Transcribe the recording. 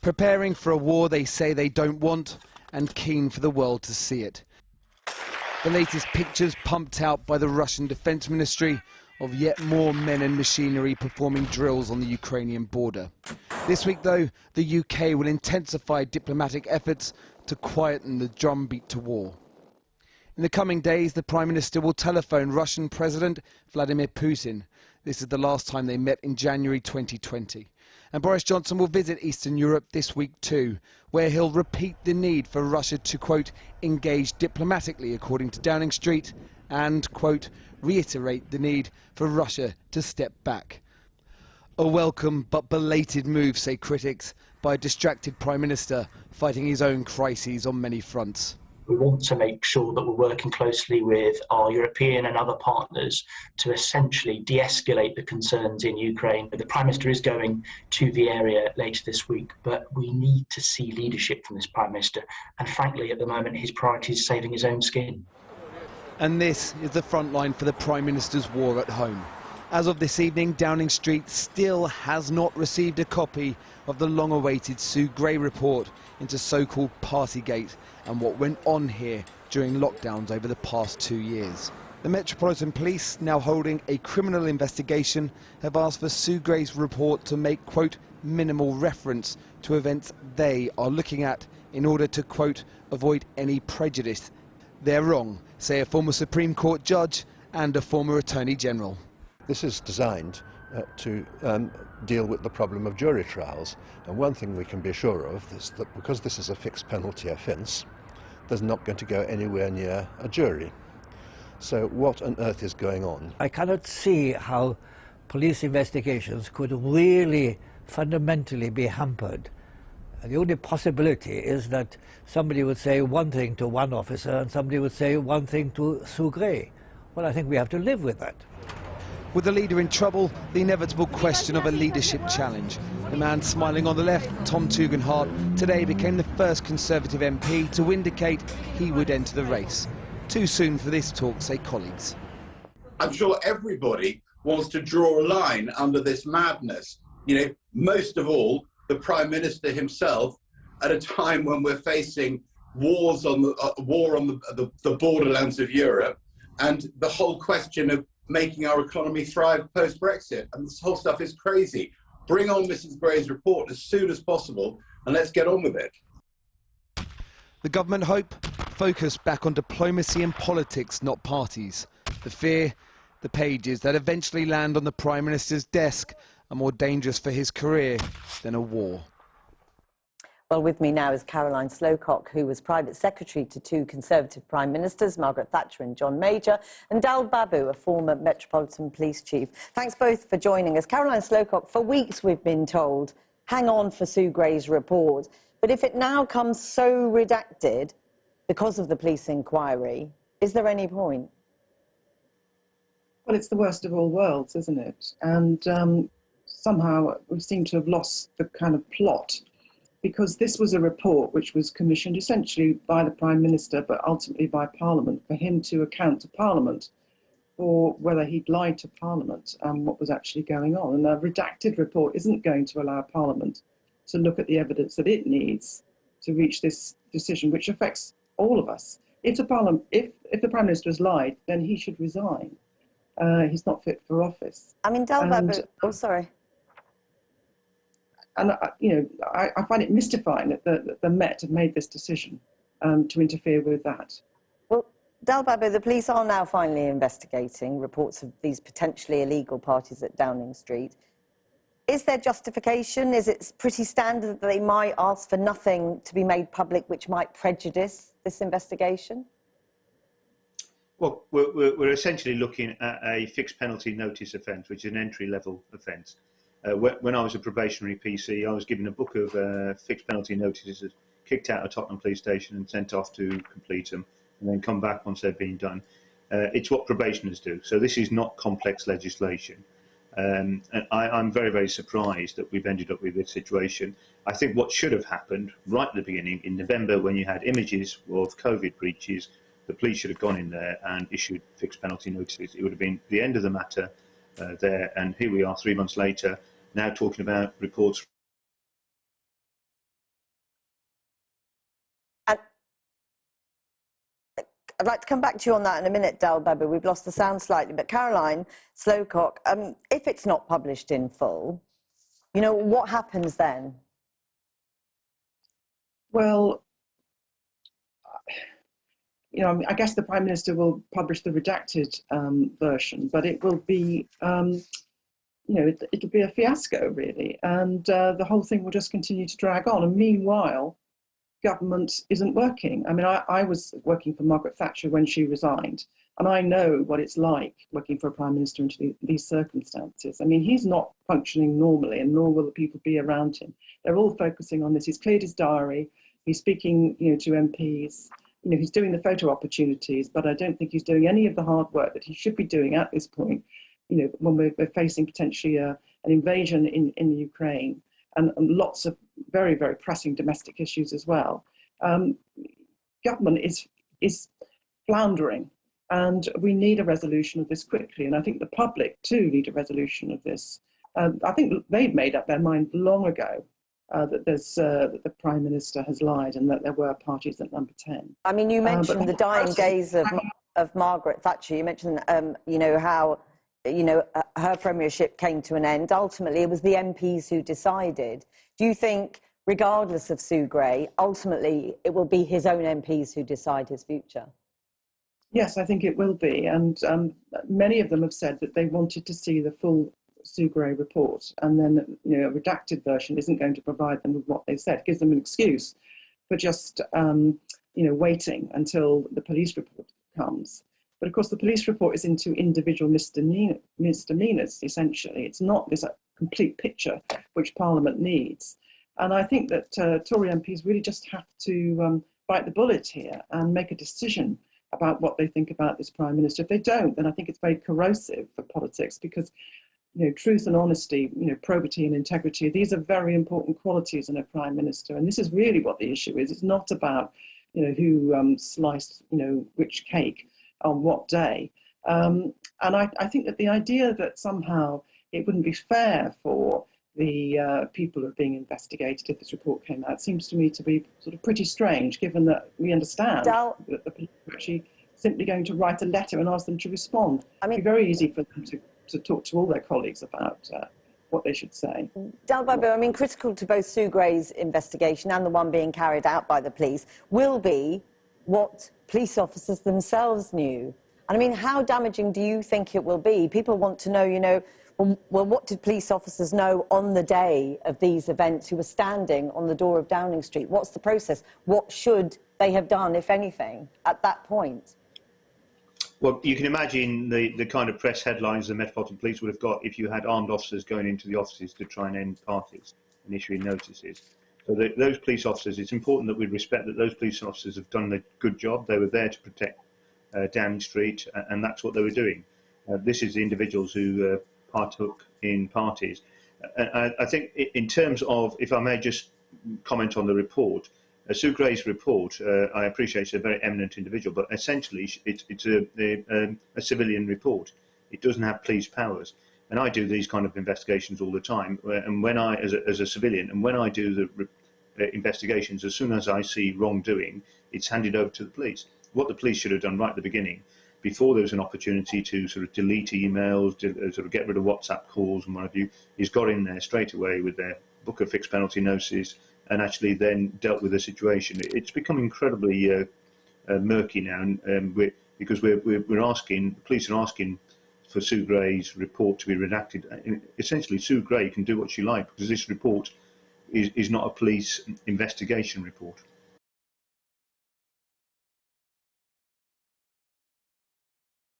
preparing for a war they say they don't want and keen for the world to see it. The latest pictures pumped out by the Russian Defence Ministry of yet more men and machinery performing drills on the Ukrainian border. This week, though, the UK will intensify diplomatic efforts to quieten the drumbeat to war. In the coming days, the Prime Minister will telephone Russian President Vladimir Putin. This is the last time they met in January 2020. And Boris Johnson will visit Eastern Europe this week too, where he'll repeat the need for Russia to, quote, engage diplomatically, according to Downing Street, and, quote, reiterate the need for Russia to step back. A welcome but belated move, say critics, by a distracted Prime Minister fighting his own crises on many fronts. We want to make sure that we're working closely with our European and other partners to essentially de-escalate the concerns in Ukraine. The Prime Minister is going to the area later this week, but we need to see leadership from this Prime Minister. And frankly, at the moment, his priority is saving his own skin. And this is the front line for the Prime Minister's war at home. As of this evening, Downing Street still has not received a copy of the long-awaited Sue Gray report into so-called Partygate and what went on here during lockdowns over the past 2 years. The Metropolitan Police, now holding a criminal investigation, have asked for Sue Gray's report to make, quote, minimal reference to events they are looking at in order to, quote, avoid any prejudice. They're wrong, say a former Supreme Court judge and a former Attorney General. This is designed to deal with the problem of jury trials, and one thing we can be sure of is that because this is a fixed penalty offence, there's not going to go anywhere near a jury. So what on earth is going on? I cannot see how police investigations could really fundamentally be hampered. The only possibility is that somebody would say one thing to one officer and somebody would say one thing to Sue Gray. Well, I think we have to live with that. With the leader in trouble, the inevitable question of a leadership challenge. The man smiling on the left, Tom Tugendhat, today became the first Conservative MP to indicate he would enter the race. Too soon for this talk, say colleagues. I'm sure everybody wants to draw a line under this madness. You know, most of all, the Prime Minister himself, at a time when we're facing wars on the borderlands of Europe, and the whole question of making our economy thrive post-Brexit. And this whole stuff is crazy. Bring on Mrs. Gray's report as soon as possible and let's get on with it. The government hope focus back on diplomacy and politics, not parties. The fear, the pages that eventually land on the Prime Minister's desk are more dangerous for his career than a war. Well, with me now is Caroline Slowcock, who was Private Secretary to two Conservative Prime Ministers, Margaret Thatcher and John Major, and Dal Babu, a former Metropolitan Police Chief. Thanks both for joining us. Caroline Slowcock, for weeks we've been told, hang on for Sue Gray's report. But if it now comes so redacted because of the police inquiry, is there any point? Well, it's the worst of all worlds, isn't it? And somehow we seem to have lost the kind of plot, because this was a report which was commissioned essentially by the Prime Minister, but ultimately by Parliament, for him to account to Parliament for whether he'd lied to Parliament and what was actually going on. And a redacted report isn't going to allow Parliament to look at the evidence that it needs to reach this decision, which affects all of us. If the Prime Minister has lied, then he should resign. He's not fit for office. I mean, Dal Babu, oh, sorry. And, I find it mystifying that the Met have made this decision to interfere with that. Well, Dal Babu, the police are now finally investigating reports of these potentially illegal parties at Downing Street. Is there justification? Is it pretty standard that they might ask for nothing to be made public which might prejudice this investigation? Well, we're essentially looking at a fixed penalty notice offence, which is an entry-level offence. When I was a probationary PC, I was given a book of fixed penalty notices, kicked out of Tottenham Police Station and sent off to complete them, and then come back once they've been done. It's what probationers do, so this is not complex legislation. And I'm very, very surprised that we've ended up with this situation. I think what should have happened right at the beginning, in November, when you had images of COVID breaches, the police should have gone in there and issued fixed penalty notices. It would have been the end of the matter there, and here we are 3 months later, now talking about reports I'd like to come back to you on that in a minute, Dal Babu. We've lost the sound slightly. But Caroline Slowcock, if it's not published in full, you know, what happens then? Well, you know, I guess the Prime Minister will publish the redacted version, but it will be, you know, it'll be a fiasco, really. And the whole thing will just continue to drag on. And meanwhile, government isn't working. I mean, I was working for Margaret Thatcher when she resigned, and I know what it's like working for a Prime Minister in these circumstances. I mean, he's not functioning normally, and nor will the people be around him. They're all focusing on this. He's cleared his diary. He's speaking, you know, to MPs. You know, he's doing the photo opportunities, but I don't think he's doing any of the hard work that he should be doing at this point. You know, when we're facing potentially an invasion in Ukraine and lots of very, very pressing domestic issues as well. Government is floundering, and we need a resolution of this quickly. And I think the public too need a resolution of this. I think they've made up their mind long ago. That the Prime Minister has lied and that there were parties at number 10. I mean, you mentioned the dying days of Margaret Thatcher. You mentioned, you know, how, you know, her premiership came to an end. Ultimately, it was the MPs who decided. Do you think, regardless of Sue Gray, ultimately it will be his own MPs who decide his future? Yes, I think it will be. And many of them have said that they wanted to see the full Sue Gray report, and then, you know, a redacted version isn't going to provide them with what they said. It gives them an excuse for just, you know, waiting until the police report comes. But of course, the police report is into individual misdemeanors, essentially. It's not this complete picture which Parliament needs. And I think that Tory MPs really just have to bite the bullet here and make a decision about what they think about this Prime Minister. If they don't, then I think it's very corrosive for politics, because, you know, truth and honesty, you know, probity and integrity, these are very important qualities in a Prime Minister. And this is really what the issue is. It's not about, you know, who sliced, you know, which cake on what day. And I think that the idea that somehow it wouldn't be fair for the people who are being investigated if this report came out seems to me to be sort of pretty strange, given that we understand that the people are actually simply going to write a letter and ask them to respond. I mean, it'd be very easy for them to talk to all their colleagues about what they should say. Dal Babu, I mean, critical to both Sue Gray's investigation and the one being carried out by the police will be what police officers themselves knew. And I mean, how damaging do you think it will be? People want to know, you know, well, what did police officers know on the day of these events who were standing on the door of Downing Street? What's the process? What should they have done, if anything, at that point? Well, you can imagine the kind of press headlines the Metropolitan Police would have got if you had armed officers going into the offices to try and end parties and issuing notices. So those police officers, it's important that we respect that those police officers have done a good job. They were there to protect Downing Street, and that's what they were doing. This is the individuals who partook in parties. I think in terms of, if I may just comment on the report, Sue Gray's report, I appreciate she's a very eminent individual, but essentially it's a civilian report. It doesn't have police powers. And I do these kind of investigations all the time. And when I, as a civilian, and when I do the investigations, as soon as I see wrongdoing, it's handed over to the police. What the police should have done right at the beginning, before there was an opportunity to sort of delete emails, sort of get rid of WhatsApp calls and what have you, is got in there straight away with their book of fixed penalty notices and actually then dealt with the situation. It's become incredibly murky now, and because we're asking, the police are asking for Sue Gray's report to be redacted. Essentially, Sue Gray can do what she likes, because this report is not a police investigation report.